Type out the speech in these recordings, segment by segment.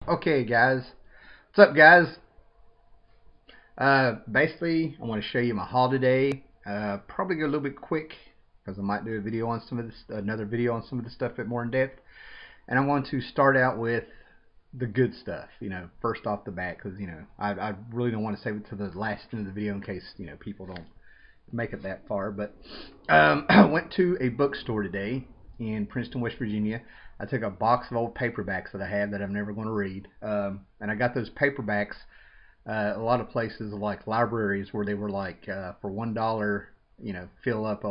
Okay, guys. What's up, guys? Basically, I want to show you my haul today. Probably go a little bit quick because I might do a video on some of this, another video on some of the stuff a bit more in depth. And I want to start out with the good stuff. First off the bat, because I really don't want to save it to the last end of the video in case people don't make it that far. But I went to a bookstore today in Princeton, West Virginia. I took a box of old paperbacks that I have that I'm never going to read, and I got those paperbacks. A lot of places like libraries where they were like for $1, fill up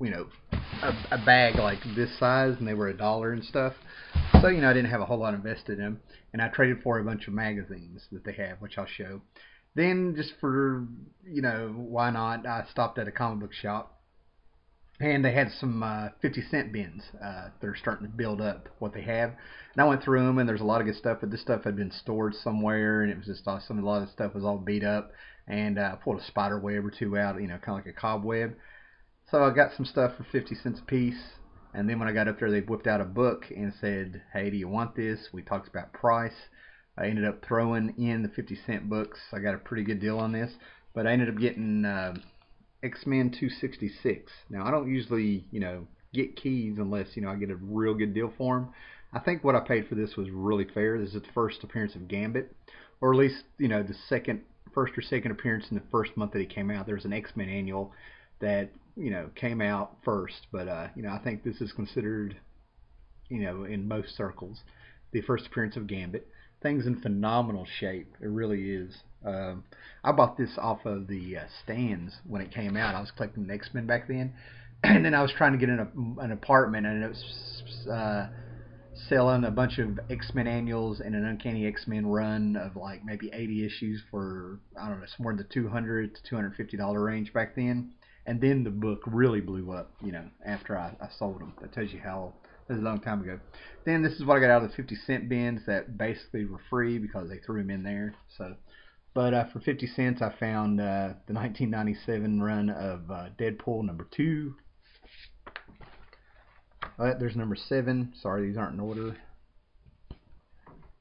you know a bag like this size, and they were $1 and stuff. So I didn't have a whole lot invested in them, and I traded for a bunch of magazines that they have, which I'll show. Then just for why not, I stopped at a comic book shop, and they had some 50-cent bins. They're starting to build up what they have, and I went through them, and there's a lot of good stuff, but this stuff had been stored somewhere, and it was just awesome. A lot of the stuff was all beat up, and I pulled a spider web or two out, kind of like a cobweb. So I got some stuff for 50 cents a piece, and then when I got up there, they whipped out a book and said, "Hey, do you want this?" We talked about price. I ended up throwing in the 50-cent books. I got a pretty good deal on this, but I ended up getting X-Men 266. Now, I don't usually, get keys unless, I get a real good deal for them. I think what I paid for this was really fair. This is the first appearance of Gambit, or at least, the first or second appearance in the first month that he came out. There's an X-Men annual that, came out first, but, I think this is considered, in most circles, the first appearance of Gambit. Thing's in phenomenal shape. It really is. I bought this off of the stands when it came out. I was collecting the X-Men back then, and then I was trying to get an apartment, and it was selling a bunch of X-Men annuals and an Uncanny X-Men run of like maybe 80 issues for, I don't know, somewhere in the $200 to $250 range back then. And then the book really blew up, after I sold them. That tells you how. This is a long time ago. Then this is what I got out of the 50-cent bins that basically were free because they threw them in there. But for 50 cents, I found the 1997 run of Deadpool #2. There's #7. Sorry, these aren't in order.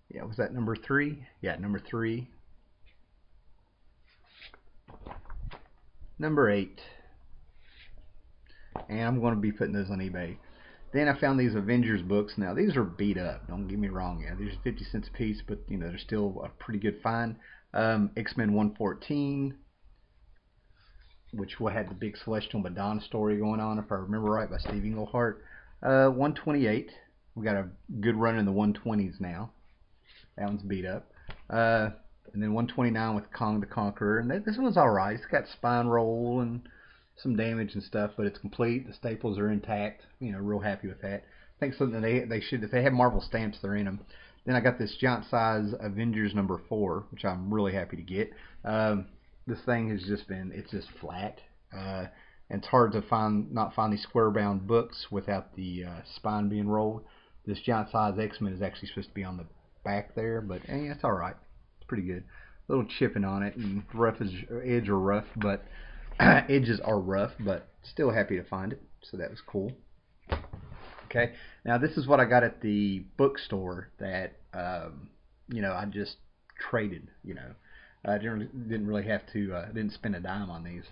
Yeah, was that #3? Yeah, #3. #8. And I'm going to be putting those on eBay. Then I found these Avengers books. Now, these are beat up. Don't get me wrong. Yeah, these are 50 cents a piece, but, they're still a pretty good find. X-Men 114, which had the big Celestial Madonna story going on, if I remember right, by Steve Englehart. 128. We got a good run in the 120s now. That one's beat up. And then 129 with Kong the Conqueror. And this one's alright. It's got spine roll and some damage and stuff, but it's complete. The staples are intact. Real happy with that. I think something they should, if they have Marvel stamps, they're in them. Then I got this giant size Avengers #4, which I'm really happy to get. This thing has just been, it's just flat. And it's hard to not find these square bound books without the spine being rolled. This giant size X-Men is actually supposed to be on the back there, but it's alright. It's pretty good. A little chipping on it, and edges are rough, but edges are rough, but still happy to find it. So that was cool. Okay, now this is what I got at the bookstore that I just traded. I didn't really have to. Didn't spend a dime on these.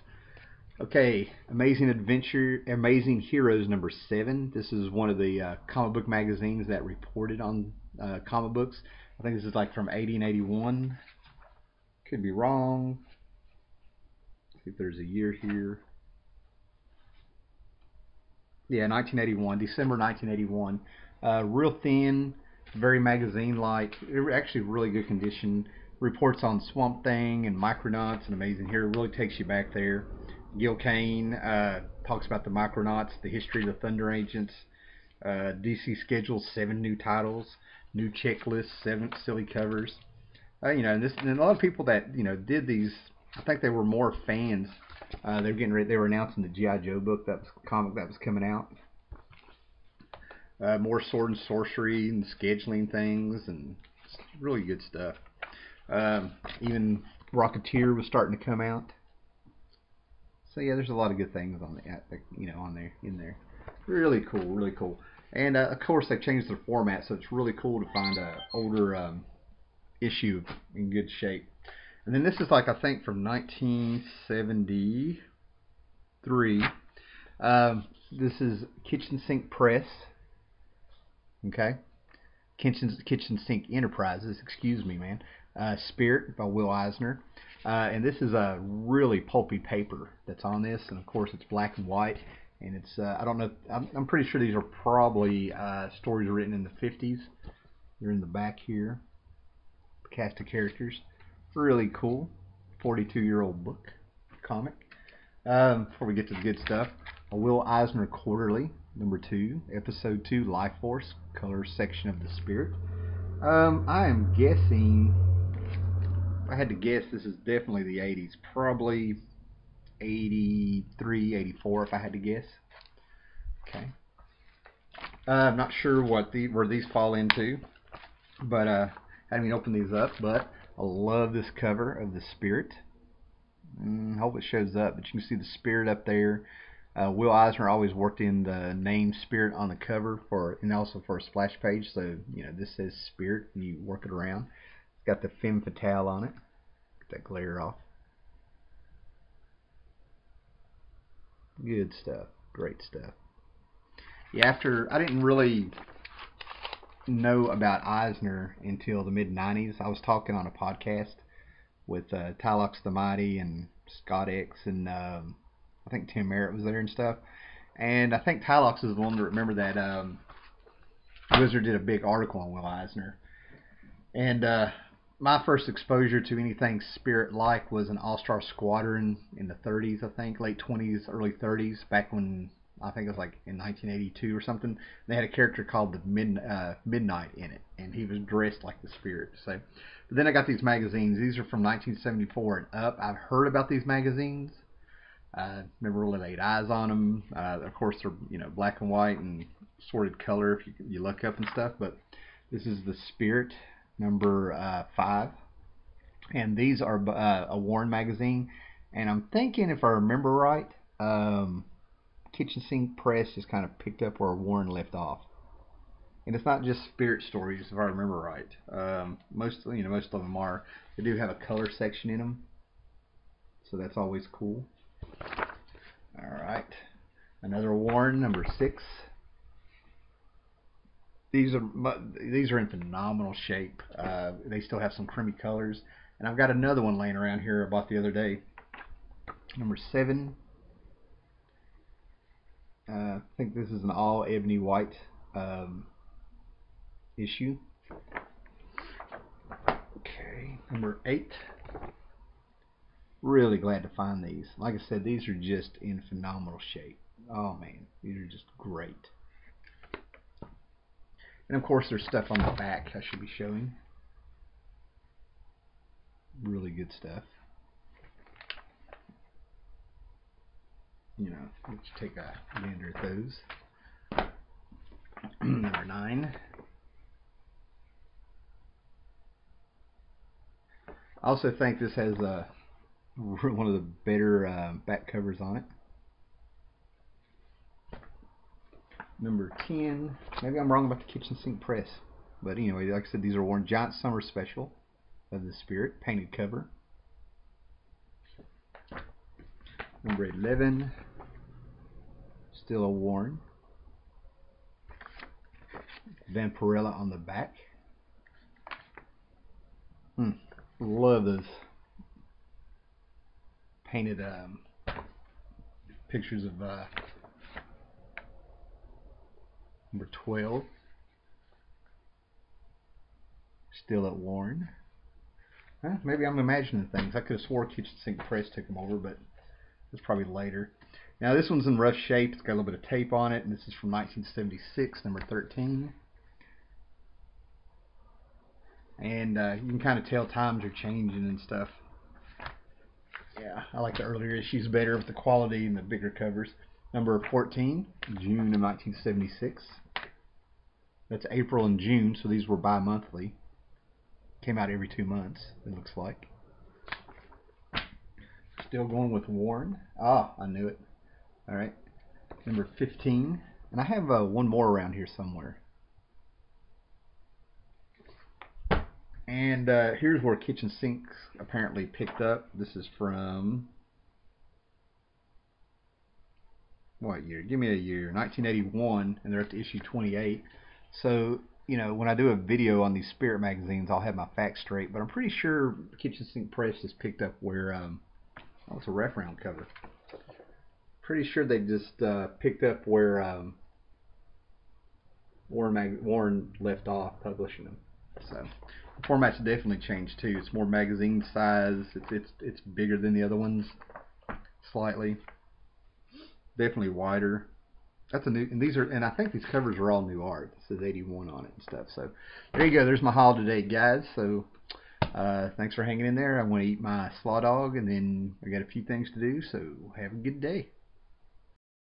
Okay, Amazing Heroes #7. This is one of the comic book magazines that reported on comic books. I think this is like from 80 and 81. Could be wrong. See if there's a year here. Yeah, 1981, December 1981. Real thin, very magazine-like. Actually, really good condition. Reports on Swamp Thing and Micronauts and Amazing Hero. Really takes you back there. Gil Kane talks about the Micronauts, the history of the Thunder Agents. DC schedules 7 new titles, new checklists, 7 silly covers. And a lot of people that did these. I think they were more fans. They were getting ready. They were announcing the G.I. Joe book, that was comic that was coming out. More sword and sorcery and scheduling things, and really good stuff. Even Rocketeer was starting to come out. So yeah, there's a lot of good things on in there. Really cool, really cool. And of course they changed their format, so it's really cool to find older issue in good shape. And then this is like, I think, from 1973. This is Kitchen Sink Press. Okay. Kitchen Sink Enterprises, excuse me, man. Spirit by Will Eisner. And this is a really pulpy paper that's on this, and of course it's black and white. And it's I don't know. I'm pretty sure these are probably stories written in the 50s. They're in the back here. The cast of characters. Really cool. 42-year-old book comic. Before we get to the good stuff, a Will Eisner Quarterly, number 2, episode 2, Life Force, color section of the Spirit. I am guessing, if I had to guess, this is definitely the 80s. Probably 83, 84, if I had to guess. Okay. I'm not sure what where these fall into, but I haven't even opened these up. But I love this cover of the Spirit. I hope it shows up, but you can see the Spirit up there. Will Eisner always worked in the name Spirit on the cover and also for a splash page. So this says Spirit, and you work it around. It's got the femme fatale on it. Get that glare off. Good stuff. Great stuff. Yeah, I didn't really know about Eisner until the mid-90s. I was talking on a podcast with Tylox the Mighty and Scott X, and I think Tim Merritt was there and stuff. And I think Tylox is the one to remember that Wizard did a big article on Will Eisner. And my first exposure to anything Spirit-like was an All-Star Squadron in the 30s, I think, late 20s, early 30s, back when I think it was like in 1982 or something. They had a character called the Midnight in it, and he was dressed like the Spirit. So, but then I got these magazines. These are from 1974 and up. I've heard about these magazines. Never really laid eyes on them. Of course, they're black and white and sorted color if you look up and stuff. But this is the Spirit number 5, and these are a Warren magazine. And I'm thinking, if I remember right, Kitchen Sink Press just kind of picked up where Warren left off. And it's not just Spirit stories, if I remember right. Most of them are. They do have a color section in them, so that's always cool. All right, another Warren, number 6. These are in phenomenal shape. They still have some creamy colors, and I've got another one laying around here I bought the other day. Number 7. I think this is an all ebony white issue. Okay, number 8. Really glad to find these. Like I said, these are just in phenomenal shape. Oh man, these are just great. And of course there's stuff on the back I should be showing. Really good stuff. Let's take a gander at those. Number 9. I also think this has one of the better back covers on it. Number 10. Maybe I'm wrong about the Kitchen Sink Press, but anyway, like I said, these are Warren Giant Summer Special of the Spirit, painted cover. Number 11. Still a Warren. Vampirella on the back. Love those painted pictures of number 12. Still at Warren. Maybe I'm imagining things. I could have swore Kitchen Sink Press took them over, but it's probably later. Now this one's in rough shape. It's got a little bit of tape on it, and this is from 1976, number 13. And you can kind of tell times are changing and stuff. Yeah, I like the earlier issues better with the quality and the bigger covers. Number 14, June of 1976. That's April and June, so these were bi-monthly. Came out every 2 months, it looks like. Still going with Warren. Ah, I knew it. Alright, number 15. And I have one more around here somewhere. And here's where kitchen sinks apparently picked up. This is from what year? Give me a year. 1981, and they're up to issue 28. So, you know, when I do a video on these Spirit magazines, I'll have my facts straight. But I'm pretty sure Kitchen Sink Press just picked up where, oh, it's a wraparound cover. Pretty sure they just picked up where Warren left off publishing them. So the format's definitely changed too. It's more magazine size. It's bigger than the other ones slightly. Definitely wider. That's a new, and these are, and I think these covers are all new art. It says 81 on it and stuff. So there you go. There's my haul today, guys. So thanks for hanging in there. I want to eat my slaw dog, and then I got a few things to do. So have a good day.